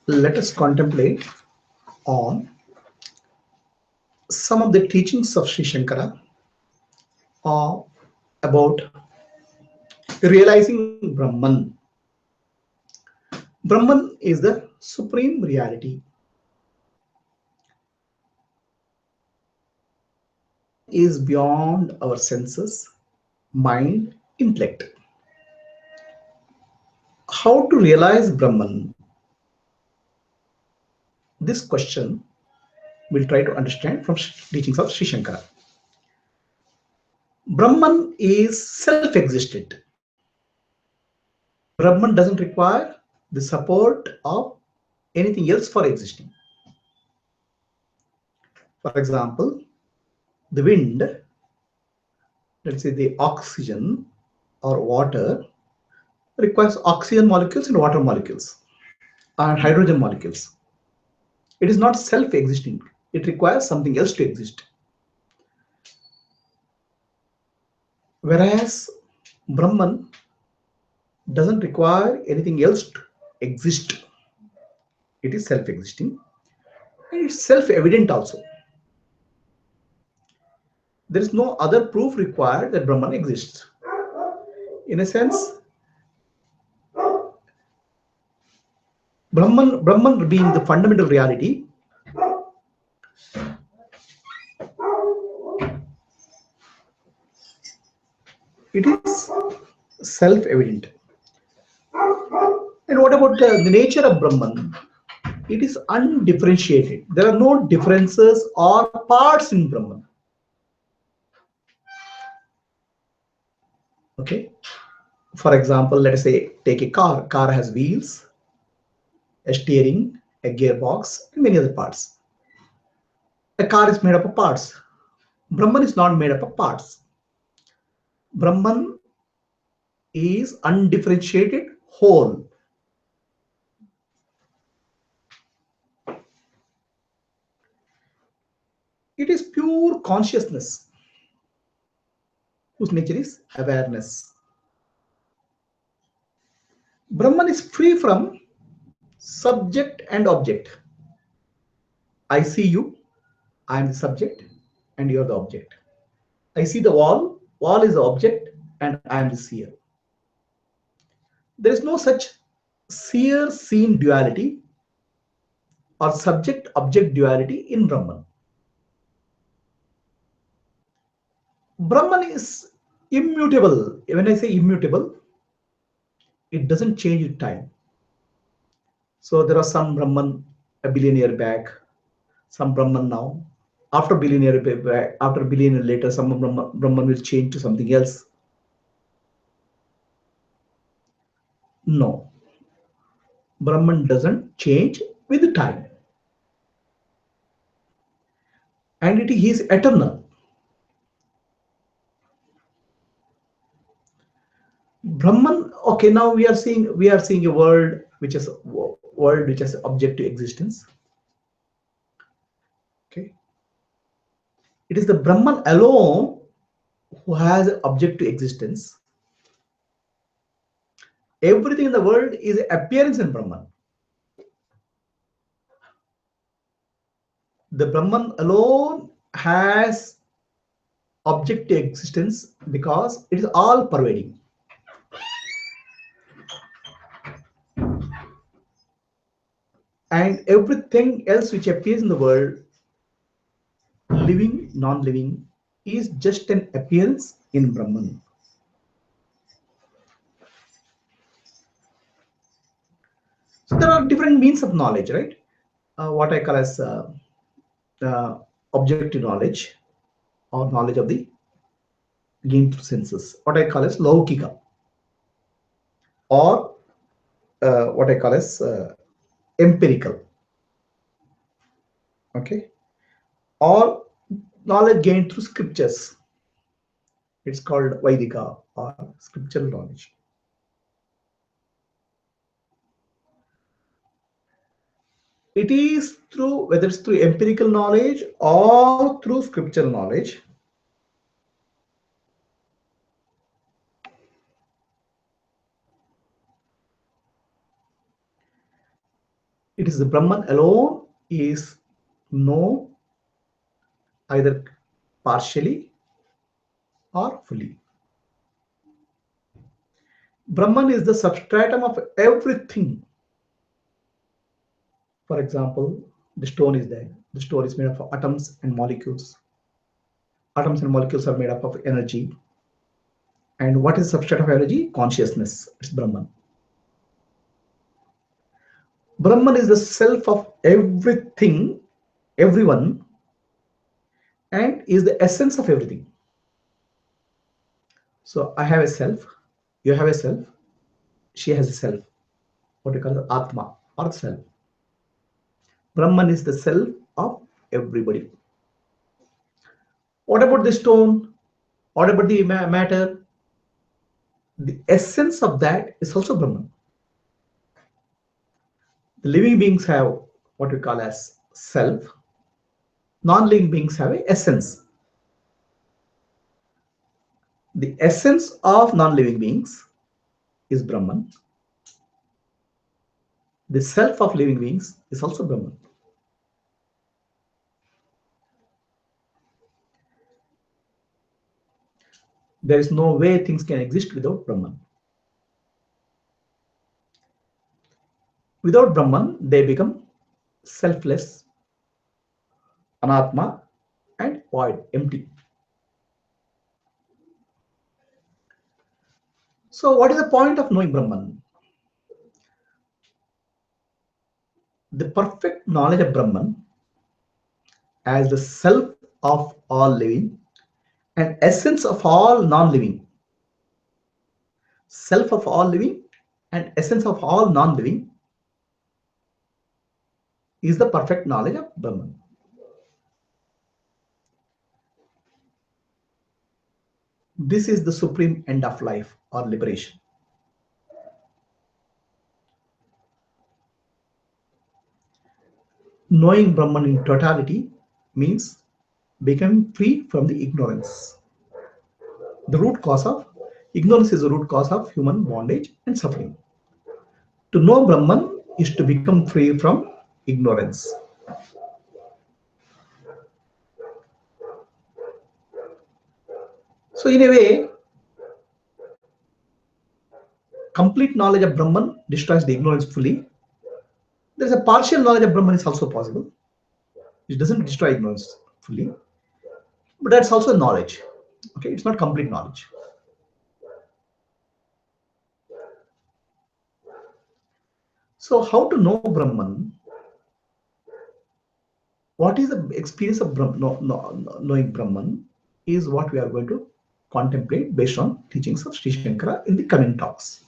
Let us contemplate on some of the teachings of Sri Shankara about realizing Brahman. Brahman is the supreme reality. Brahman is beyond our senses, mind, intellect. How to realize Brahman? This question we'll try to understand from teachings of Sri Shankara. Brahman is self-existent. Brahman doesn't require the support of anything else for existing. For example, the wind, let's say the oxygen or water, requires oxygen molecules and water molecules and hydrogen molecules. It is not self-existing. It requires something else to exist. Whereas Brahman doesn't require anything else to exist. It is self-existing and it's self-evident also. There is no other proof required that Brahman exists. In a sense, Brahman being the fundamental reality, it is self-evident. And what about the nature of Brahman? It is undifferentiated. There are no differences or parts in Brahman. Okay. For example, let us say take a car. Car has wheels, a steering, a gearbox, and many other parts. A car is made up of parts. Brahman is not made up of parts. Brahman is undifferentiated whole. It is pure consciousness whose nature is awareness. Brahman is free from subject and object. I see you, I am the subject, and you are the object. I see the wall, wall is the object, and I am the seer. There is no such seer-seen duality or subject-object duality in Brahman. Brahman is immutable. When I say immutable, it doesn't change with time. So there are some Brahman a billion years back, some Brahman now. After billion years back, after a billion years later, some Brahman will change to something else. No. Brahman doesn't change with time. And it is eternal. Brahman, okay, now we are seeing a world which has objective existence. Okay. It is the Brahman alone who has objective existence. Everything in the world is an appearance in Brahman. The Brahman alone has objective existence because it is all pervading. And everything else which appears in the world, living, non-living, is just an appearance in Brahman. So there are different means of knowledge, right? What I call as objective knowledge or knowledge of the gained through senses. What I call as laukika, or what I call as empirical. Okay, or knowledge gained through scriptures. It's called Vaidika or scriptural knowledge. It is through, whether it's through empirical knowledge or through scriptural knowledge, It is the Brahman alone is known either partially or fully. Brahman is the substratum of everything. For example, the stone is there. The stone is made of atoms and molecules. Atoms and molecules are made up of energy. And what is the substrate of energy? Consciousness. It's Brahman. Brahman is the self of everything, everyone, and is the essence of everything. So I have a self, you have a self, she has a self. What we call Atma or self. Brahman is the self of everybody. What about the stone? What about the matter? The essence of that is also Brahman. The living beings have what we call as self. Non-living beings have a essence. The essence of non-living beings is Brahman. The self of living beings is also Brahman. There is no way things can exist without Brahman. Without Brahman, they become selfless, anatma, and void, empty. So, what is the point of knowing Brahman? The perfect knowledge of Brahman as the self of all living and essence of all non-living. Self of all living and essence of all non-living is the perfect knowledge of Brahman. This is the supreme end of life or liberation. Knowing Brahman in totality means becoming free from the ignorance. The root cause of ignorance is the root cause of human bondage and suffering. To know Brahman is to become free from ignorance. So, in a way, complete knowledge of Brahman destroys the ignorance fully. There is a partial knowledge of Brahman is also possible. It doesn't destroy ignorance fully, but that's also knowledge. Okay, it's not complete knowledge. So, how to know Brahman? What is the experience of knowing Brahman is what we are going to contemplate based on teachings of Sri Shankara in the coming talks.